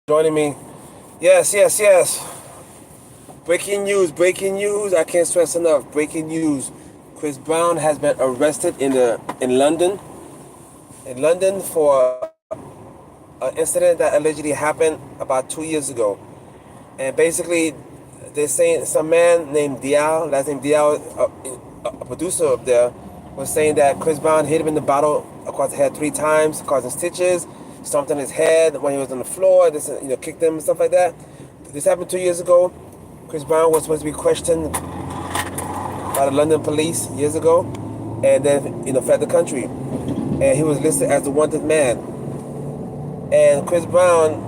joining me. Yes, yes, yes. Breaking news, breaking news. I can't stress enough. Breaking news. Chris Brown has been arrested in London. In London for an incident that allegedly happened about 2 years ago. And basically, they're saying some man named Dial, last name Dial, a producer up there, was saying that Chris Brown hit him in the bottle across the head 3 times, causing stitches, stomped on his head when he was on the floor, this, kicked him and stuff like that. This happened 2 years ago. Chris Brown was supposed to be questioned by the London police years ago, and then fled the country, and he was listed as the wanted man. And Chris Brown,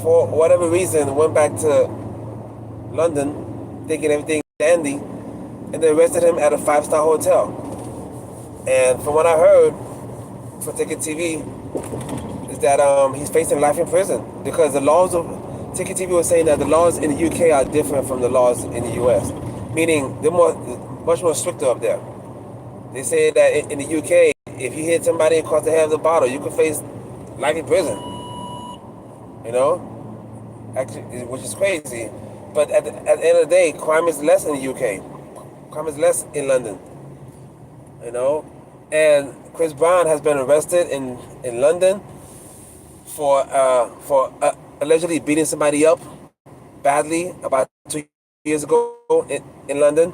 for whatever reason, went back to London, thinking everything was dandy, and they arrested him at a five-star hotel. And from what I heard from Ticket TV, is that he's facing life in prison because the laws of Ticket TV was saying that the laws in the UK are different from the laws in the US, meaning they're much more stricter up there. They say that in the UK, if you hit somebody across the head of the bottle, you could face life in prison. You know, actually, which is crazy. But at the end of the day, crime is less in the UK. Crime is less in London. You know, and Chris Brown has been arrested in London for allegedly beating somebody up badly about 2 years ago in London,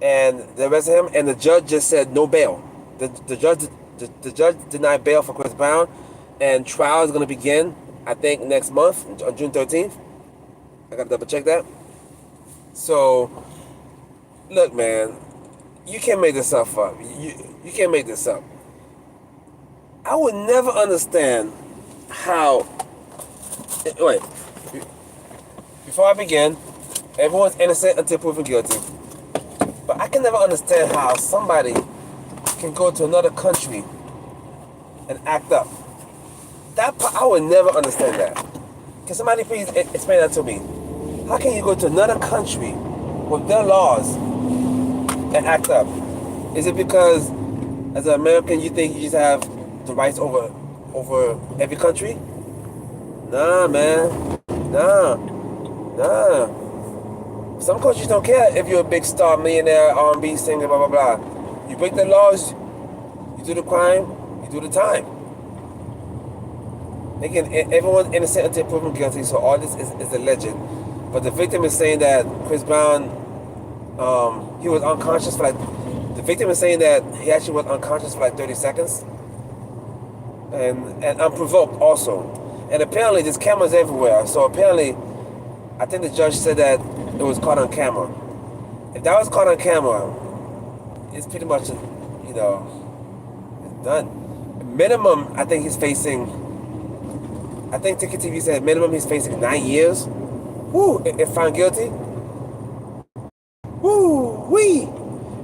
and they arrested him, and the judge just said no bail. The judge denied bail for Chris Brown, and trial is going to begin, I think, next month on June 13th. I got to double check that. So, look, man, you can't make this stuff up. You can't make this up. I would never understand how. Wait, before I begin, everyone's innocent until proven guilty. But I can never understand how somebody can go to another country and act up. I would never understand that. Can somebody please explain that to me? How can you go to another country with their laws and act up? Is it because, as an American, you think you just have the rights over every country? Nah, man. Nah. Some countries don't care if you're a big star, millionaire, R&B singer, blah, blah, blah. You break the laws, you do the crime, you do the time. Again, everyone's innocent until proven guilty, so all this is alleged. But the victim is saying that Chris Brown, he was unconscious for the victim is saying that he actually was unconscious for 30 seconds. And unprovoked also. And apparently there's cameras everywhere, so apparently, I think the judge said that it was caught on camera. If that was caught on camera, it's pretty much, it's done. Minimum, I think Ticket TV said minimum he's facing 9 years. Woo, if found guilty. Woo, wee.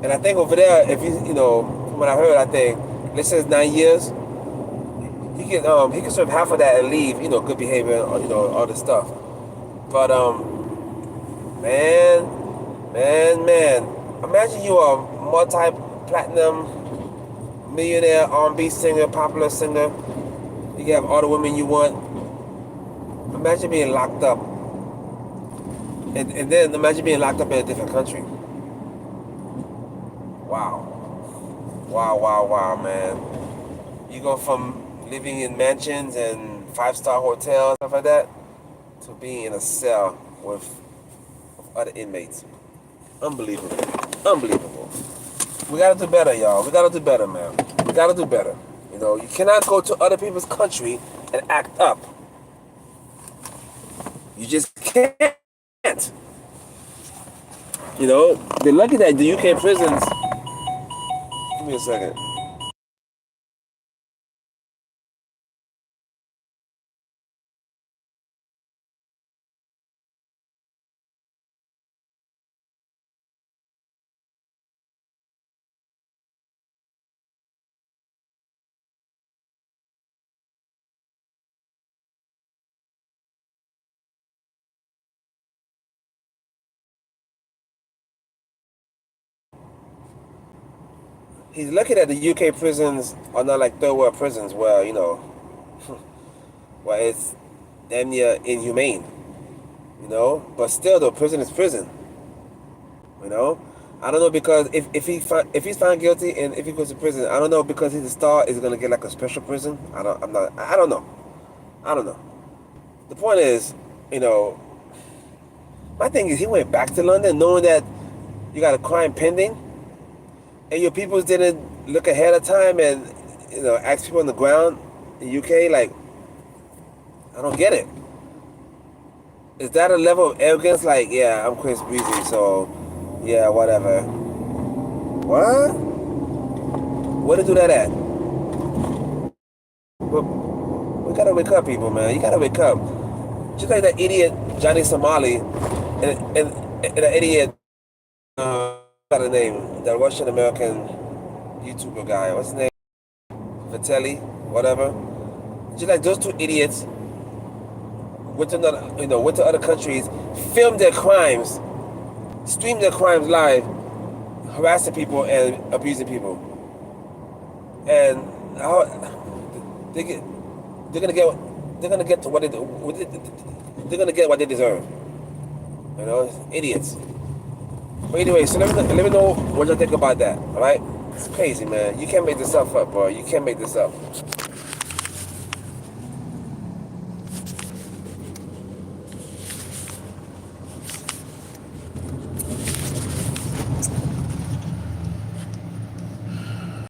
And I think over there, if from what I heard, I think, let's say it's 9 years, he can serve half of that and leave, good behavior, all this stuff. But, man, imagine you are a multi-platinum millionaire R&B singer, popular singer. You can have all the women you want. Imagine being locked up. And then imagine being locked up in a different country. Wow, man. You go from living in mansions and five-star hotels, stuff like that, to being in a cell with other inmates. Unbelievable. We gotta do better, y'all. We gotta do better, man. We gotta do better. You cannot go to other people's country and act up. You just can't. They're lucky that the UK prisons. Give me a second. He's lucky that the UK prisons are not like third world prisons where, where damn near inhumane, you know. But still, though, prison is prison, you know. I don't know because if he's found guilty and if he goes to prison, I don't know because he's a star, is he gonna get like a special prison? I don't know. I don't know. The point is, you know, my thing is he went back to London knowing that you got a crime pending, and your peoples didn't look ahead of time and ask people on the ground in UK like, I don't get it. Is that a level of arrogance? Like, yeah, I'm Chris Breezy, so yeah, whatever. What? Where to do that at? We gotta wake up, people, man. You gotta wake up. Just like that idiot Johnny Somali and that idiot, got a name, that Russian American YouTuber guy. What's his name? Vitelli, whatever. Just like those two idiots went to other countries, filmed their crimes, streamed their crimes live, harassing people and abusing people, and how they get, they're gonna get to they're gonna get what they deserve. You know, idiots. But anyway, so let me know what you think about that. All right, it's crazy, man. You can't make this stuff up, bro. You can't make this up.